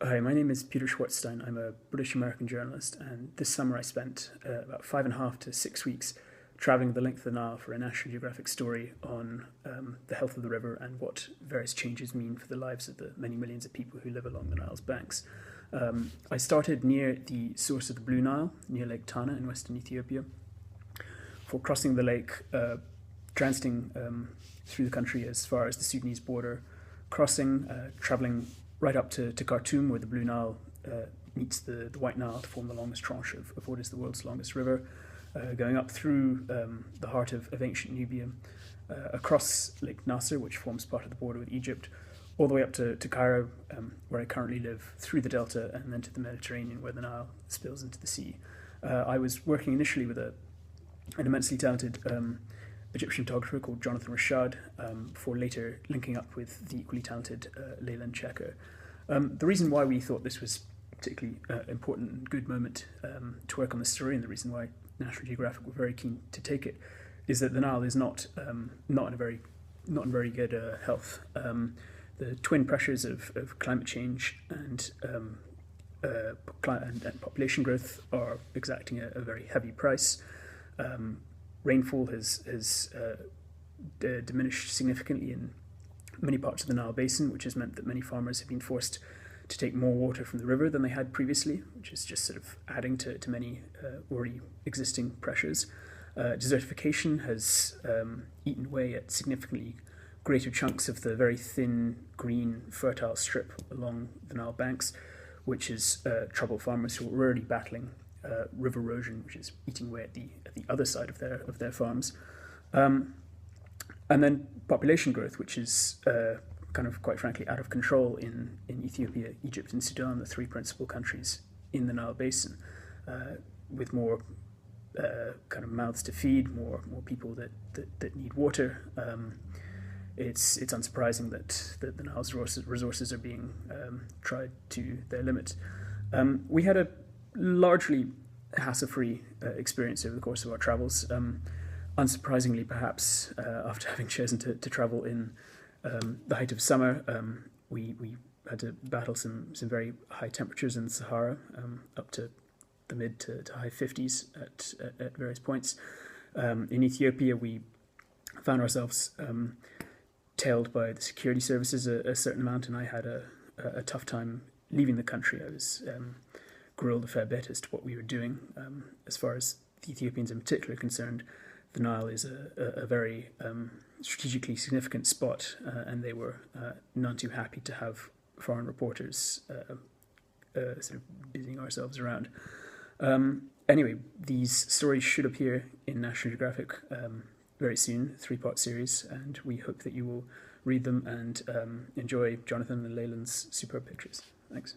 Hi, my name is Peter Schwartzstein. I'm a British-American journalist, and this summer I spent about 5.5 to 6 weeks traveling the length of the Nile for a National Geographic story on the health of the river and what various changes mean for the lives of the many millions of people who live along the Nile's banks. I started near the source of the Blue Nile, near Lake Tana in western Ethiopia. For crossing the lake, transiting through the country as far as the Sudanese border, traveling right up to Khartoum, where the Blue Nile meets the White Nile to form the longest tranche of what is the world's longest river, going up through the heart of ancient Nubia, across Lake Nasser, which forms part of the border with Egypt, all the way up to Cairo, where I currently live, through the Delta, and then to the Mediterranean, where the Nile spills into the sea. I was working initially with an immensely talented Egyptian photographer called Jonathan Rashad, before later linking up with the equally talented Leyland Cecco. The reason why we thought this was a particularly important and good moment to work on this story, and the reason why National Geographic were very keen to take it, is that the Nile is not in very good health. The twin pressures of climate change and population growth are exacting a very heavy price. Rainfall has diminished significantly in many parts of the Nile basin, which has meant that many farmers have been forced to take more water from the river than they had previously, which is just sort of adding to many already existing pressures. Desertification has eaten away at significantly greater chunks of the very thin, green, fertile strip along the Nile banks, which has troubled farmers who are already battling river erosion, which is eating away at the other side of their farms, and then population growth, which is kind of, quite frankly, out of control in Ethiopia, Egypt, and Sudan, the three principal countries in the Nile basin, with more kind of mouths to feed, more people that need water. It's unsurprising that the Nile's resources are being tried to their limit. We had a largely hassle-free experience over the course of our travels. Unsurprisingly, perhaps, after having chosen to travel in the height of summer, we had to battle some very high temperatures in the Sahara, up to the mid to high 50s at various points. In Ethiopia, we found ourselves tailed by the security services a certain amount, and I had a tough time leaving the country. I was grilled a fair bit as to what we were doing. As far as the Ethiopians in particular are concerned, the Nile is a very strategically significant spot, and they were none too happy to have foreign reporters sort of busying ourselves around. Anyway, these stories should appear in National Geographic very soon, 3-part series, and we hope that you will read them and enjoy Jonathan and Leyland's superb pictures. Thanks.